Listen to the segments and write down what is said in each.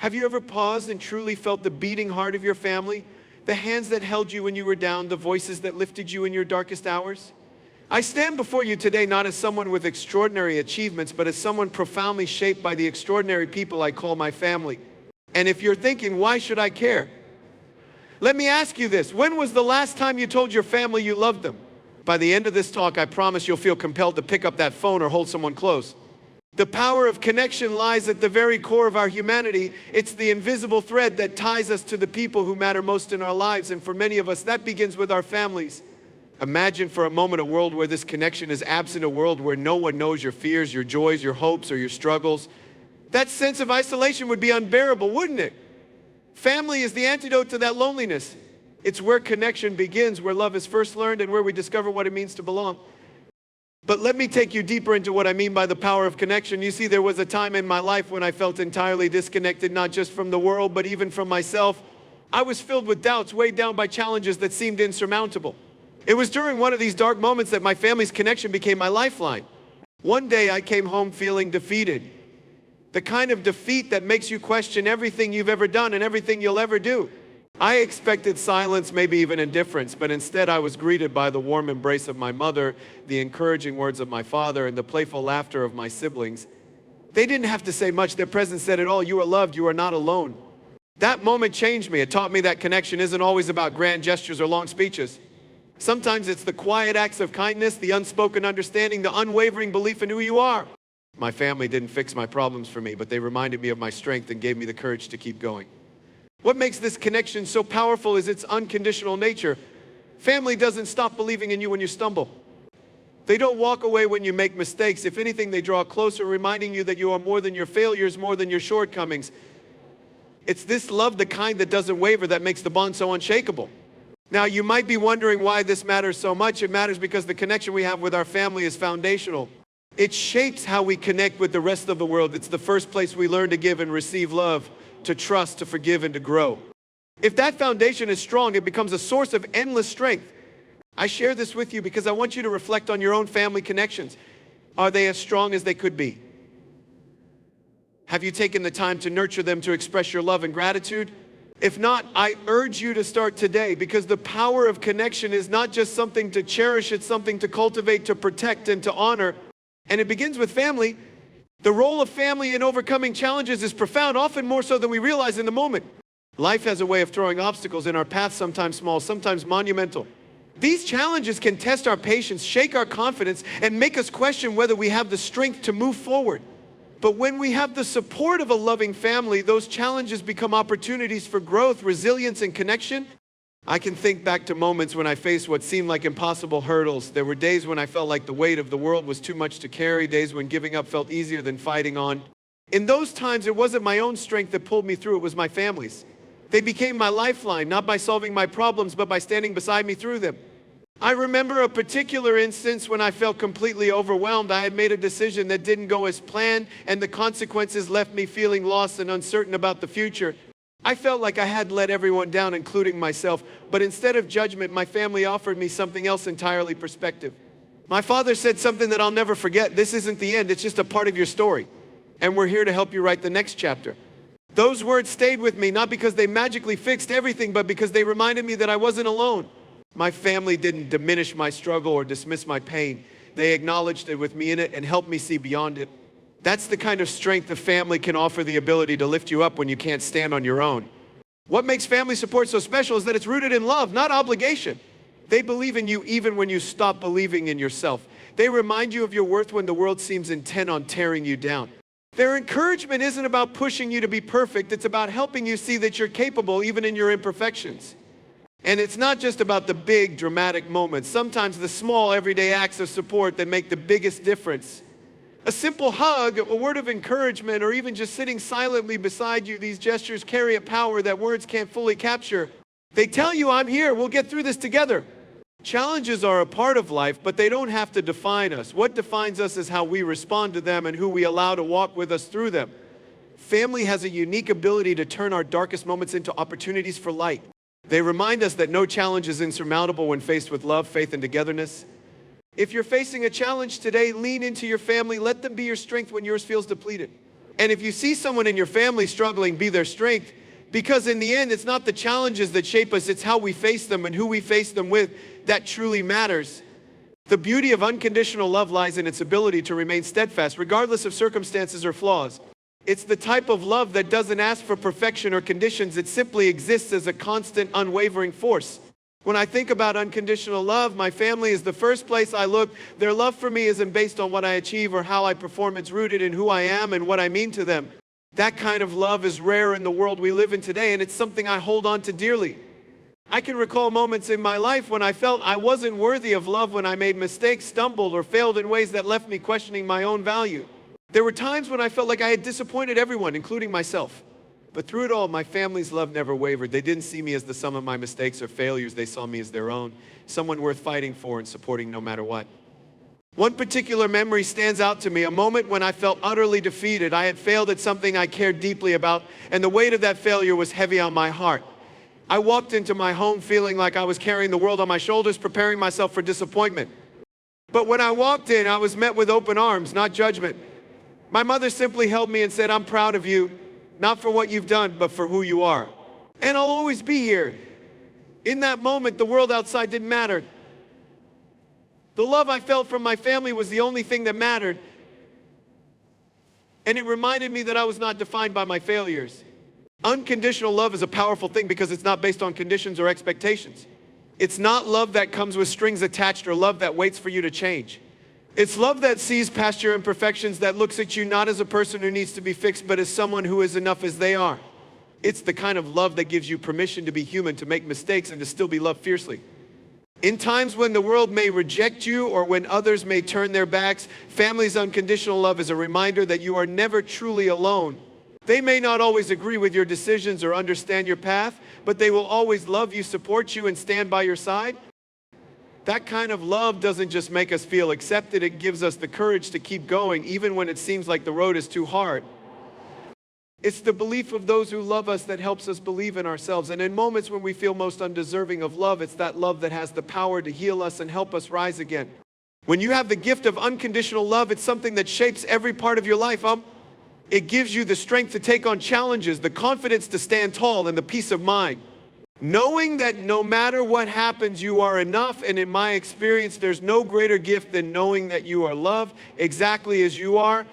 Have you ever paused and truly felt the beating heart of your family? The hands that held you when you were down, the voices that lifted you in your darkest hours? I stand before you today not as someone with extraordinary achievements, but as someone profoundly shaped by the extraordinary people I call my family. And if you're thinking, why should I care? Let me ask you this. When was the last time you told your family you loved them? By the end of this talk, I promise you'll feel compelled to pick up that phone or hold someone close. The power of connection lies at the very core of our humanity. It's the invisible thread that ties us to the people who matter most in our lives. And for many of us, that begins with our families. Imagine for a moment a world where this connection is absent, a world where no one knows your fears, your joys, your hopes, or your struggles. That sense of isolation would be unbearable, wouldn't it? Family is the antidote to that loneliness. It's where connection begins, where love is first learned, and where we discover what it means to belong. But let me take you deeper into what I mean by the power of connection. You see, there was a time in my life when I felt entirely disconnected, not just from the world, but even from myself. I was filled with doubts, weighed down by challenges that seemed insurmountable. It was during one of these dark moments that my family's connection became my lifeline. One day I came home feeling defeated. The kind of defeat that makes you question everything you've ever done and everything you'll ever do. I expected silence, maybe even indifference, but instead I was greeted by the warm embrace of my mother, the encouraging words of my father, and the playful laughter of my siblings. They didn't have to say much. Their presence said it all. You are loved. You are not alone. That moment changed me. It taught me that connection isn't always about grand gestures or long speeches. Sometimes it's the quiet acts of kindness, the unspoken understanding, the unwavering belief in who you are. My family didn't fix my problems for me, but they reminded me of my strength and gave me the courage to keep going. What makes this connection so powerful is its unconditional nature. Family doesn't stop believing in you when you stumble. They don't walk away when you make mistakes. If anything, they draw closer, reminding you that you are more than your failures, more than your shortcomings. It's this love, the kind that doesn't waver, that makes the bond so unshakable. Now, you might be wondering why this matters so much. It matters because the connection we have with our family is foundational. It shapes how we connect with the rest of the world. It's the first place we learn to give and receive love, to trust, to forgive, and to grow. If that foundation is strong, it becomes a source of endless strength. I share this with you because I want you to reflect on your own family connections. Are they as strong as they could be? Have you taken the time to nurture them, to express your love and gratitude? If not, I urge you to start today, because the power of connection is not just something to cherish, it's something to cultivate, to protect, and to honor. And it begins with family. The role of family in overcoming challenges is profound, often more so than we realize in the moment. Life has a way of throwing obstacles in our path, sometimes small, sometimes monumental. These challenges can test our patience, shake our confidence, and make us question whether we have the strength to move forward. But when we have the support of a loving family, those challenges become opportunities for growth, resilience, and connection. I can think back to moments when I faced what seemed like impossible hurdles. There were days when I felt like the weight of the world was too much to carry, days when giving up felt easier than fighting on. In those times, it wasn't my own strength that pulled me through, it was my family's. They became my lifeline, not by solving my problems, but by standing beside me through them. I remember a particular instance when I felt completely overwhelmed. I had made a decision that didn't go as planned, and the consequences left me feeling lost and uncertain about the future. I felt like I had let everyone down, including myself, but instead of judgment, my family offered me something else entirely: perspective. My father said something that I'll never forget. This isn't the end, it's just a part of your story. And we're here to help you write the next chapter. Those words stayed with me, not because they magically fixed everything, but because they reminded me that I wasn't alone. My family didn't diminish my struggle or dismiss my pain. They acknowledged it with me in it and helped me see beyond it. That's the kind of strength a family can offer, the ability to lift you up when you can't stand on your own. What makes family support so special is that it's rooted in love, not obligation. They believe in you even when you stop believing in yourself. They remind you of your worth when the world seems intent on tearing you down. Their encouragement isn't about pushing you to be perfect. It's about helping you see that you're capable even in your imperfections. And it's not just about the big, dramatic moments. Sometimes the small, everyday acts of support that make the biggest difference. A simple hug, a word of encouragement, or even just sitting silently beside you, these gestures carry a power that words can't fully capture. They tell you, I'm here, we'll get through this together. Challenges are a part of life, but they don't have to define us. What defines us is how we respond to them and who we allow to walk with us through them. Family has a unique ability to turn our darkest moments into opportunities for light. They remind us that no challenge is insurmountable when faced with love, faith, and togetherness. If you're facing a challenge today, lean into your family. Let them be your strength when yours feels depleted. And if you see someone in your family struggling, be their strength, because in the end, it's not the challenges that shape us, it's how we face them and who we face them with that truly matters. The beauty of unconditional love lies in its ability to remain steadfast, regardless of circumstances or flaws. It's the type of love that doesn't ask for perfection or conditions, it simply exists as a constant, unwavering force. When I think about unconditional love, my family is the first place I look. Their love for me isn't based on what I achieve or how I perform, it's rooted in who I am and what I mean to them. That kind of love is rare in the world we live in today, and it's something I hold on to dearly. I can recall moments in my life when I felt I wasn't worthy of love, when I made mistakes, stumbled, or failed in ways that left me questioning my own value. There were times when I felt like I had disappointed everyone, including myself. But through it all, my family's love never wavered. They didn't see me as the sum of my mistakes or failures. They saw me as their own, someone worth fighting for and supporting no matter what. One particular memory stands out to me, a moment when I felt utterly defeated. I had failed at something I cared deeply about, and the weight of that failure was heavy on my heart. I walked into my home feeling like I was carrying the world on my shoulders, preparing myself for disappointment. But when I walked in, I was met with open arms, not judgment. My mother simply held me and said, "I'm proud of you, not for what you've done, but for who you are. And I'll always be here." In that moment, the world outside didn't matter. The love I felt from my family was the only thing that mattered. And it reminded me that I was not defined by my failures. Unconditional love is a powerful thing because it's not based on conditions or expectations. It's not love that comes with strings attached or love that waits for you to change. It's love that sees past your imperfections, that looks at you not as a person who needs to be fixed, but as someone who is enough as they are. It's the kind of love that gives you permission to be human, to make mistakes, and to still be loved fiercely. In times when the world may reject you or when others may turn their backs, family's unconditional love is a reminder that you are never truly alone. They may not always agree with your decisions or understand your path, but they will always love you, support you, and stand by your side. That kind of love doesn't just make us feel accepted, it gives us the courage to keep going even when it seems like the road is too hard. It's the belief of those who love us that helps us believe in ourselves. And in moments when we feel most undeserving of love, it's that love that has the power to heal us and help us rise again. When you have the gift of unconditional love, it's something that shapes every part of your life. It gives you the strength to take on challenges, the confidence to stand tall, and the peace of mind. Knowing that no matter what happens, you are enough, and in my experience, there's no greater gift than knowing that you are loved exactly as you are.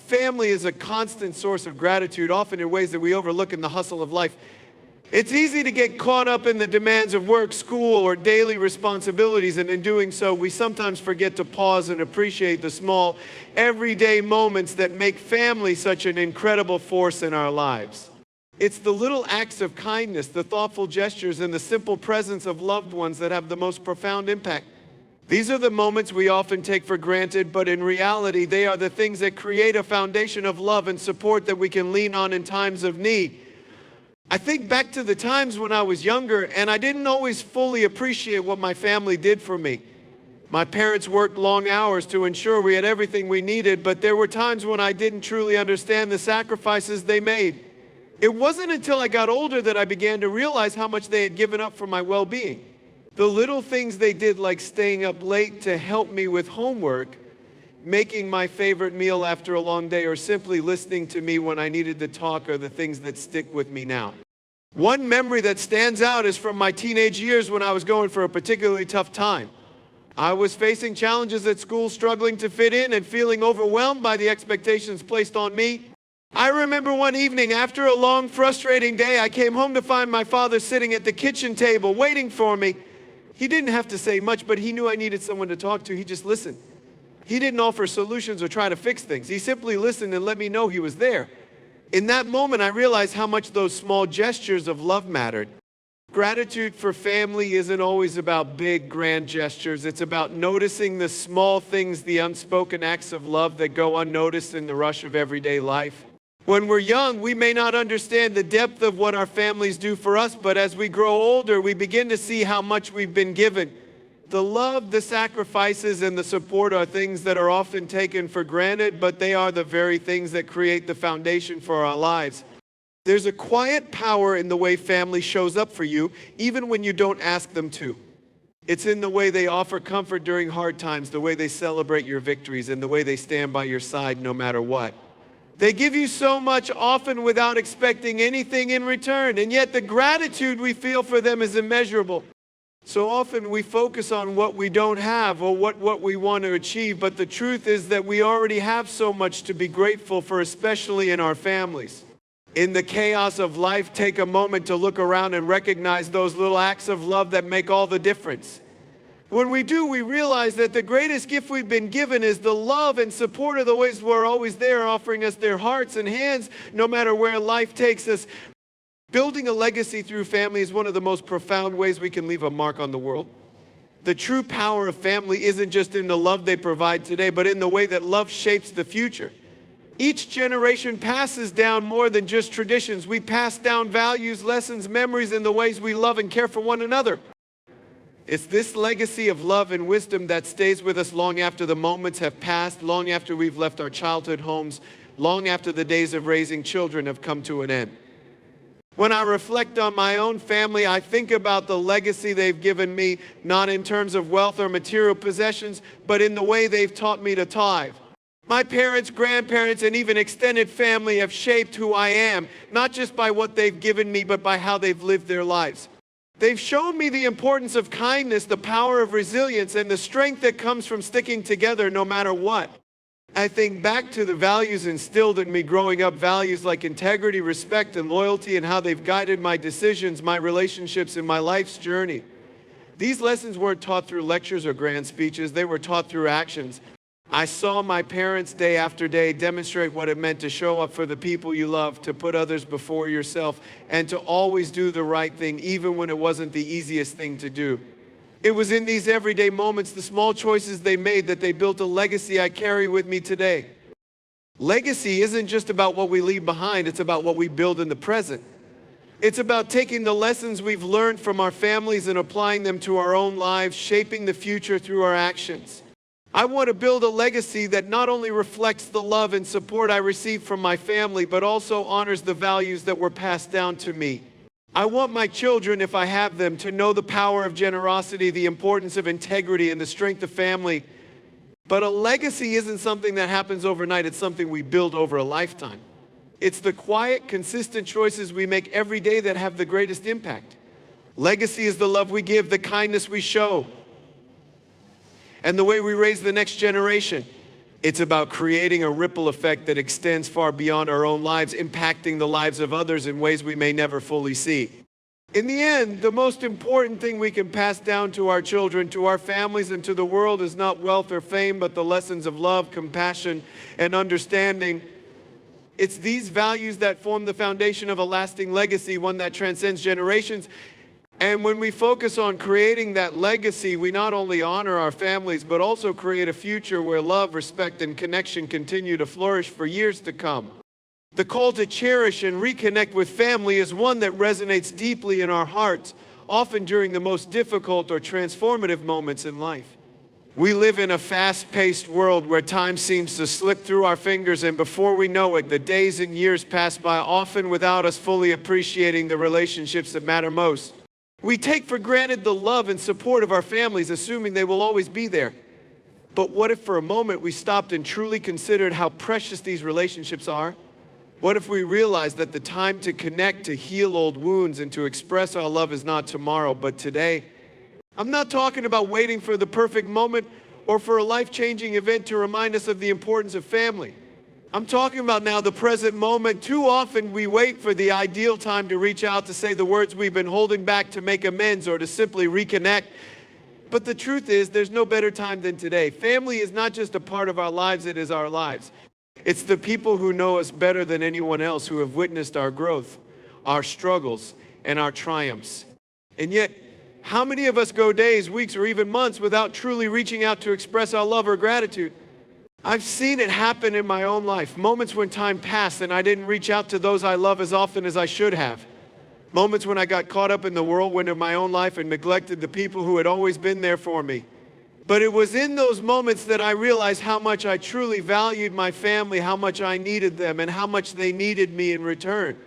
Family is a constant source of gratitude, often in ways that we overlook in the hustle of life. It's easy to get caught up in the demands of work, school, or daily responsibilities, and in doing so, we sometimes forget to pause and appreciate the small, everyday moments that make family such an incredible force in our lives. It's the little acts of kindness, the thoughtful gestures, and the simple presence of loved ones that have the most profound impact. These are the moments we often take for granted, but in reality, they are the things that create a foundation of love and support that we can lean on in times of need. I think back to the times when I was younger, and I didn't always fully appreciate what my family did for me. My parents worked long hours to ensure we had everything we needed, but there were times when I didn't truly understand the sacrifices they made. It wasn't until I got older that I began to realize how much they had given up for my well-being. The little things they did, like staying up late to help me with homework, making my favorite meal after a long day, or simply listening to me when I needed to talk, are the things that stick with me now. One memory that stands out is from my teenage years when I was going for a particularly tough time. I was facing challenges at school, struggling to fit in and feeling overwhelmed by the expectations placed on me. I remember one evening, after a long, frustrating day, I came home to find my father sitting at the kitchen table waiting for me. He didn't have to say much, but he knew I needed someone to talk to. He just listened. He didn't offer solutions or try to fix things. He simply listened and let me know he was there. In that moment, I realized how much those small gestures of love mattered. Gratitude for family isn't always about big, grand gestures. It's about noticing the small things, the unspoken acts of love that go unnoticed in the rush of everyday life. When we're young, we may not understand the depth of what our families do for us, but as we grow older, we begin to see how much we've been given. The love, the sacrifices, and the support are things that are often taken for granted, but they are the very things that create the foundation for our lives. There's a quiet power in the way family shows up for you, even when you don't ask them to. It's in the way they offer comfort during hard times, the way they celebrate your victories, and the way they stand by your side no matter what. They give you so much, often without expecting anything in return, and yet the gratitude we feel for them is immeasurable. So often we focus on what we don't have or what we want to achieve, but the truth is that we already have so much to be grateful for, especially in our families. In the chaos of life, take a moment to look around and recognize those little acts of love that make all the difference. When we do, we realize that the greatest gift we've been given is the love and support of those who are always there, offering us their hearts and hands, no matter where life takes us. Building a legacy through family is one of the most profound ways we can leave a mark on the world. The true power of family isn't just in the love they provide today, but in the way that love shapes the future. Each generation passes down more than just traditions. We pass down values, lessons, memories, and the ways we love and care for one another. It's this legacy of love and wisdom that stays with us long after the moments have passed, long after we've left our childhood homes, long after the days of raising children have come to an end. When I reflect on my own family, I think about the legacy they've given me, not in terms of wealth or material possessions, but in the way they've taught me to tithe. My parents, grandparents, and even extended family have shaped who I am, not just by what they've given me, but by how they've lived their lives. They've shown me the importance of kindness, the power of resilience, and the strength that comes from sticking together no matter what. I think back to the values instilled in me growing up, values like integrity, respect, and loyalty, and how they've guided my decisions, my relationships, and my life's journey. These lessons weren't taught through lectures or grand speeches, they were taught through actions. I saw my parents day after day demonstrate what it meant to show up for the people you love, to put others before yourself, and to always do the right thing, even when it wasn't the easiest thing to do. It was in these everyday moments, the small choices they made, that they built a legacy I carry with me today. Legacy isn't just about what we leave behind, it's about what we build in the present. It's about taking the lessons we've learned from our families and applying them to our own lives, shaping the future through our actions. I want to build a legacy that not only reflects the love and support I received from my family, but also honors the values that were passed down to me. I want my children, if I have them, to know the power of generosity, the importance of integrity, and the strength of family. But a legacy isn't something that happens overnight, it's something we build over a lifetime. It's the quiet, consistent choices we make every day that have the greatest impact. Legacy is the love we give, the kindness we show, and the way we raise the next generation. It's about creating a ripple effect that extends far beyond our own lives, impacting the lives of others in ways we may never fully see. In the end, the most important thing we can pass down to our children, to our families, and to the world is not wealth or fame, but the lessons of love, compassion, and understanding. It's these values that form the foundation of a lasting legacy, one that transcends generations. And when we focus on creating that legacy, we not only honor our families, but also create a future where love, respect, and connection continue to flourish for years to come. The call to cherish and reconnect with family is one that resonates deeply in our hearts, often during the most difficult or transformative moments in life. We live in a fast-paced world where time seems to slip through our fingers, and before we know it, the days and years pass by, often without us fully appreciating the relationships that matter most. We take for granted the love and support of our families, assuming they will always be there. But what if for a moment we stopped and truly considered how precious these relationships are? What if we realized that the time to connect, to heal old wounds, and to express our love is not tomorrow, but today? I'm not talking about waiting for the perfect moment or for a life-changing event to remind us of the importance of family. I'm talking about now, the present moment. Too often we wait for the ideal time to reach out, to say the words we've been holding back, to make amends, or to simply reconnect. But the truth is, there's no better time than today. Family is not just a part of our lives, it is our lives. It's the people who know us better than anyone else, who have witnessed our growth, our struggles, and our triumphs. And yet, how many of us go days, weeks, or even months without truly reaching out to express our love or gratitude? I've seen it happen in my own life. Moments when time passed and I didn't reach out to those I love as often as I should have. Moments when I got caught up in the whirlwind of my own life and neglected the people who had always been there for me. But it was in those moments that I realized how much I truly valued my family, how much I needed them, and how much they needed me in return.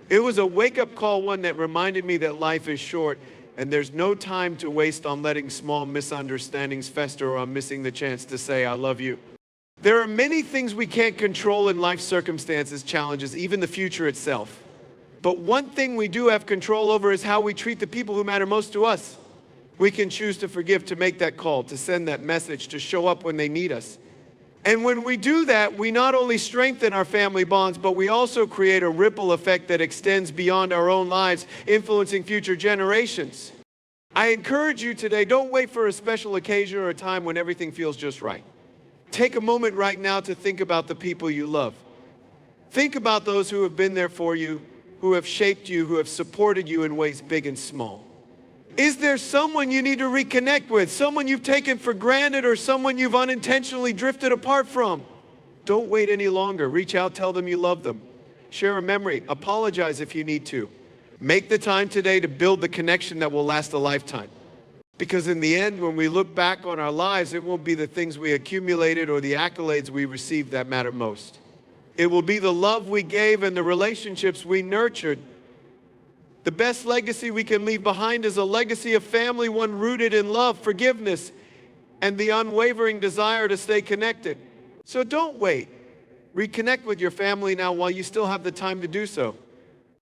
It was a wake-up call, one that reminded me that life is short and there's no time to waste on letting small misunderstandings fester or on missing the chance to say, I love you. There are many things we can't control in life circumstances, challenges, even the future itself. But one thing we do have control over is how we treat the people who matter most to us. We can choose to forgive, to make that call, to send that message, to show up when they need us. And when we do that, we not only strengthen our family bonds, but we also create a ripple effect that extends beyond our own lives, influencing future generations. I encourage you today, don't wait for a special occasion or a time when everything feels just right. Take a moment right now to think about the people you love. Think about those who have been there for you, who have shaped you, who have supported you in ways big and small. Is there someone you need to reconnect with, someone you've taken for granted, or someone you've unintentionally drifted apart from? Don't wait any longer. Reach out, tell them you love them. Share a memory, apologize if you need to. Make the time today to build the connection that will last a lifetime. Because in the end, when we look back on our lives, it won't be the things we accumulated or the accolades we received that matter most. It will be the love we gave and the relationships we nurtured. The best legacy we can leave behind is a legacy of family, one rooted in love, forgiveness, and the unwavering desire to stay connected. So don't wait. Reconnect with your family now while you still have the time to do so.